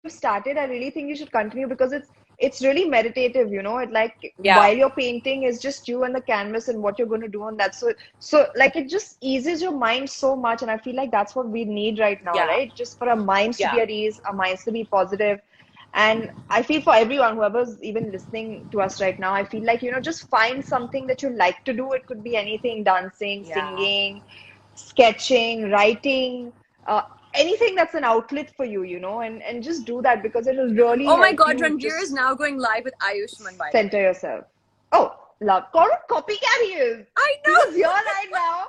started, I really think you should continue because it's really meditative, you know. It like Yeah. while you're painting, it's just you and the canvas and what you're going to do on that. So like it just eases your mind so much, and I feel like that's what we need right now, Yeah. right? Just for our minds to Yeah. be at ease, our minds to be positive. And I feel for everyone, whoever's even listening to us right now, I feel like, you know, just find something that you like to do. It could be anything, dancing, Yeah. singing, sketching, writing, uh, anything that's an outlet for you, you know, and just do that because it'll really Oh my help God, you Ranveer is just now going live with Ayushman, by the way. center yourself. Oh, love. What copycat he is. I He know. was here right now.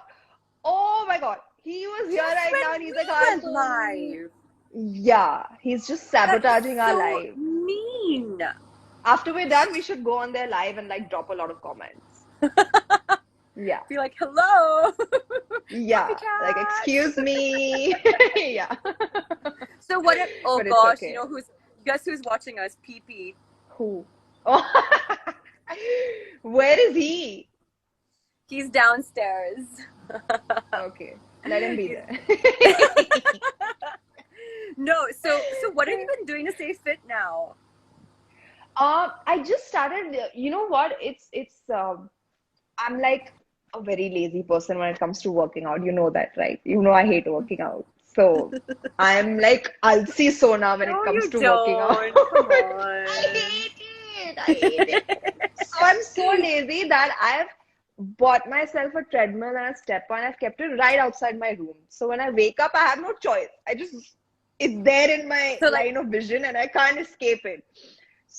Oh my God. He was here Just right now when and he's like, we went "Awesome." live. Yeah, he's just That is sabotaging our so life. mean. After we're done, we should go on their live and like drop a lot of comments. Yeah. Be like, hello. Yeah. Like, Copycat. excuse me. Yeah. So what if, oh But it's gosh, okay. you know guess who's watching us? PP. Who? Oh. Where is he? He's downstairs. Okay. Let him be there. No, so what have you been doing to stay fit now? I just started, you know what? I'm like a very lazy person when it comes to working out. You know that, right? You know I hate working out. So I'm like Alsi Sona when it No, comes you to working out. don't. Come on. I hate it. I hate it. So I'm so lazy that I've bought myself a treadmill and a stepper and I've kept it right outside my room. So when I wake up, I have no choice. It's there in my So like line of vision and I can't escape it.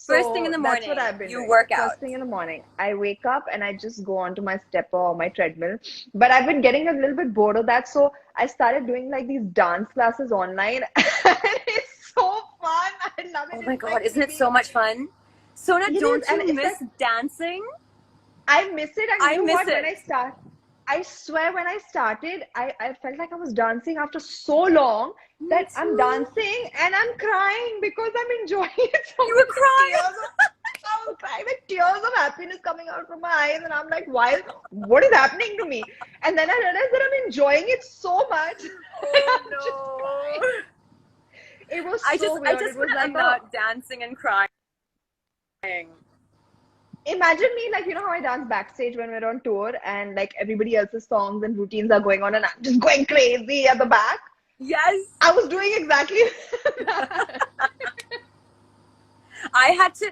first thing in So the that's morning, what I've been you doing. work out. First thing in the morning, I wake up and I just go onto my stepper or my treadmill. But I've been getting a little bit bored of that, so I started doing like these dance classes online. And it's so fun. I love it. Oh my It's God, like isn't it being, so much fun? Sona, it don't is, and you it's miss like dancing? I miss it. And I you know miss what? When it. I swear when I started, I felt like I was dancing after so long Me that I'm too. dancing and I'm crying because I'm enjoying it so You were much. crying. I was crying with tears of happiness coming out from my eyes, and I'm like, why? What is happening to me? And then I realized that I'm enjoying it so much. I'm just Oh crying. no. It was I so I weird. It just was want to like a amount dancing and crying. imagine me like you know how I dance backstage when we're on tour and like everybody else's songs and routines are going on and I'm just going crazy at the back. Yes. I was doing exactly that. I had to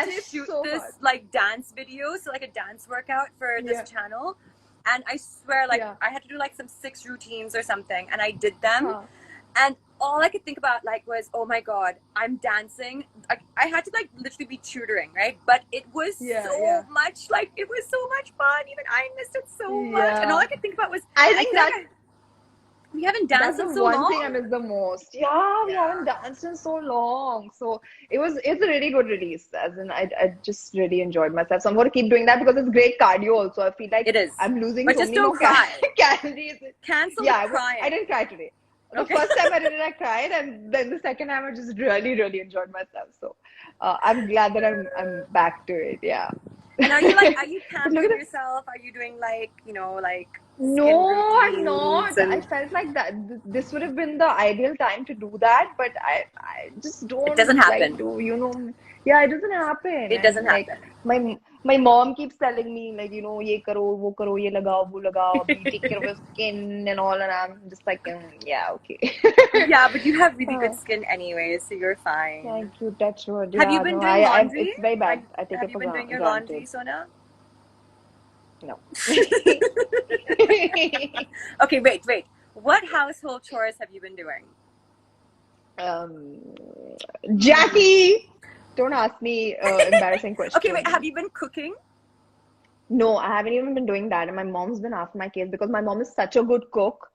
And it's shoot so this fun. like dance video, so like a dance workout for this Yeah. channel. And I swear like Yeah. I had to do like some 6 routines or something and I did them. Huh. And all I could think about like was, oh my God, I'm dancing. I had to like literally be tutoring, right? But it was Yeah, so yeah. much like it was so much fun. Even I missed it so much. And all Yeah. I could think about was I I think feel like we haven't that's danced in the so one thing I long. miss the most. Yeah, we Yeah. haven't danced in so long. So it's a really good release. As in I just really enjoyed myself. So I'm gonna keep doing that because it's great cardio also. I feel like It is. I'm losing But so just many don't more cry. calories. Cancel the Yeah, I crying. didn't cry today. The Okay. first time I did it, I cried, and then the second time I just really, really enjoyed myself. So I'm glad that I'm back to it. Yeah. And are you But look pampering at yourself? Are you doing like, like skin No, I'm routines not. I and felt like that this would have been the ideal time to do that, but I just it doesn't don't like happen. to, you know. Yeah, it doesn't happen. It doesn't And like happen. my mom keeps telling me like, you know, ye karo, ye lagao, abhi, take care of your skin and all, and I'm just like, yeah, okay. Yeah, but you have really good Uh, skin anyway, so you're fine. Thank you, touch wood. Have you Yeah, been no, doing laundry? it's very bad. I take Have it you for been doing your laundry, granted. Sona? No. Okay, wait. What household chores have you been doing? Um, Jackie, don't ask me embarrassing Okay, wait, have questions. you been cooking? No, I haven't even been doing that. And my mom's been after my kids because my mom is such a good cook.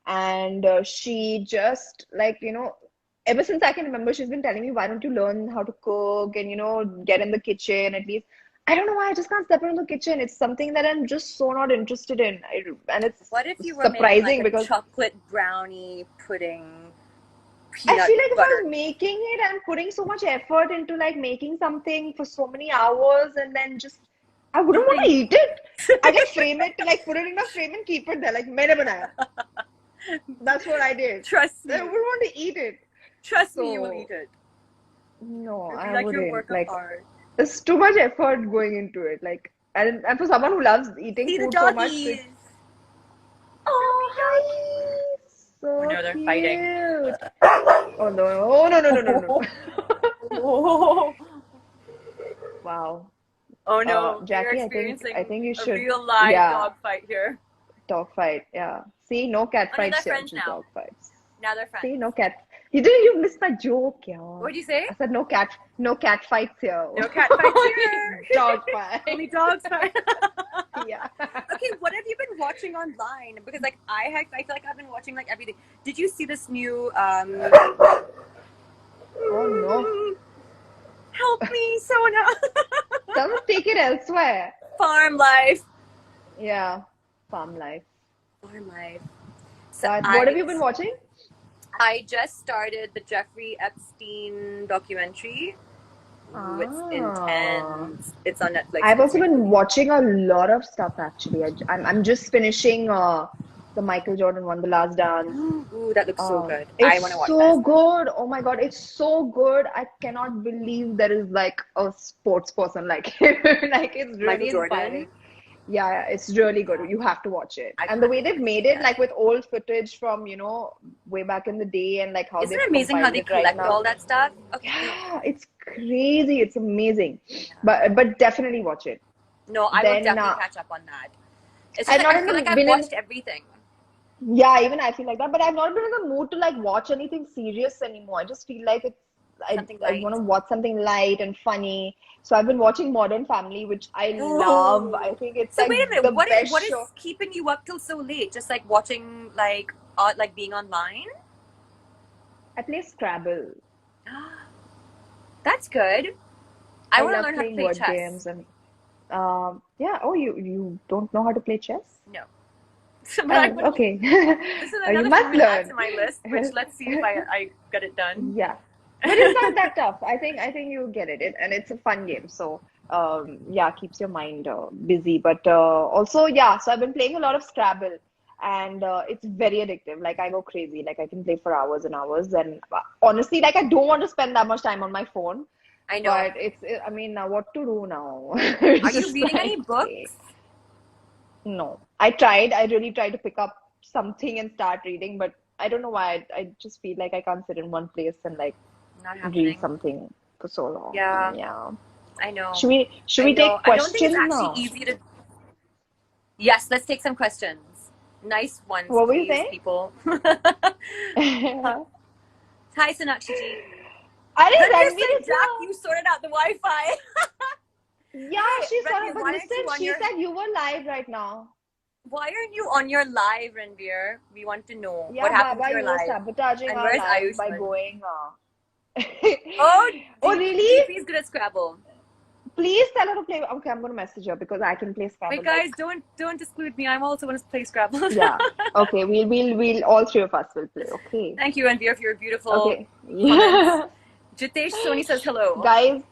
And she just, like, you know, ever since I can remember, she's been telling me, why don't you learn how to cook and, you know, get in the kitchen at least. I don't know why I just can't step into the kitchen. It's something that I'm just so not interested in. And it's What if you were making like surprising a because chocolate brownie pudding I peanut feel like if I butter? was making it and putting so much effort into like making something for so many hours and then just I wouldn't want to Eating. eat it. I'd like frame it, like put it in a frame and keep it there. Like maine banaya. That's what I did. Trust I me. wouldn't want to eat it. Trust me, you will eat So it. No, It'd be I like your wouldn't. work of Like, art. there's too much effort going into it. Like, and for someone who loves eating See the food so much, doggies. oh, hi, Oh so no, they're fighting. cute. Oh no, oh no, no, no, no, no. Oh, Wow. oh no, we are Jackie, I experiencing think you a should, real live yeah, dog fight here. dog fight. Yeah. See, no cat Oh no, they're fights here, friends just now. dog fights. Now they're See, friends. no cat. You missed my joke, yeah. What'd you say? I said no cat fights here. No cat fights here. Dog fight. Only dogs fight. Yeah. Okay, what have you been watching online? Because like I feel like I've been watching like everything. Did you see this new Oh no. help me, Sona. Someone take it elsewhere. Farm life. Yeah. Farm life. Farm life. So But what have you been watching? I just started the Jeffrey Epstein documentary. Ooh, it's intense. It's on Netflix. I've It's also really been watching a lot of stuff actually. I'm just finishing the Michael Jordan one, The Last Dance. Ooh, that looks so good. I It's want to watch so that. good. Oh my God, it's so good. I cannot believe there is like a sports person like him. Like it's Michael really Jordan. inspiring. Yeah, it's really good. You have to watch it. I And the way have to they've made see it, that. like with old footage from, way back in the day and like how Isn't they've it amazing how compiled they it right collect now. all that stuff? Okay. Yeah, it's crazy. It's amazing. But definitely watch it. No, I will Then definitely catch up on that. It's I've just like, not I feel like I've been in. watched everything. Yeah, even I feel like that. But I've not been in the mood to like watch anything serious anymore. I just feel like Something I light. want to watch something light and funny. So I've been watching Modern Family, which I love. I think it's So like wait a minute, the what best is show. keeping you up till so late? Just like watching like being online? I play Scrabble. That's good. I want to love learn how to playing play word chess. games and yeah. Oh, you don't know how to play chess? No. But I would, Okay. this is You another must thing to add learn. to my list, which let's see if I get it done. Yeah. But it's not that tough. I think you get it. And it's a fun game. So yeah, keeps your mind busy. But also yeah, so I've been playing a lot of Scrabble and it's very addictive. Like I go crazy. Like I can play for hours and hours. And honestly, like I don't want to spend that much time on my phone. I know. But I mean, now what to do now? Are you reading any books? No. I really tried to pick up something and start reading, but I don't know why. I just feel like I can't sit in one place and like Not happening. read something for so long. Yeah. Yeah. I know. Should we take I don't think questions it's now? actually easy to. Yes, let's take some questions. Nice ones, What were you please, saying? people. Hi, Hi, Sonakshi ji. Jack, you sorted out the Wi-Fi. Yeah, she saw it, but listen, she said you were live right now. Why aren't you on your live, Ranveer? We want to know Yeah, what happened Baba, to your you were live. sabotaging And our where's live Ayush by then? going. Oh, really? DP is good at Scrabble. Please tell her to play. Okay, I'm gonna message her because I can play Scrabble. Wait, guys, don't exclude me. I'm also going to play Scrabble. Yeah. Okay, we'll all three of us will play. Okay. Thank you, Ranveer, for your beautiful Okay. comments. Jitesh Soni says hello. Guys,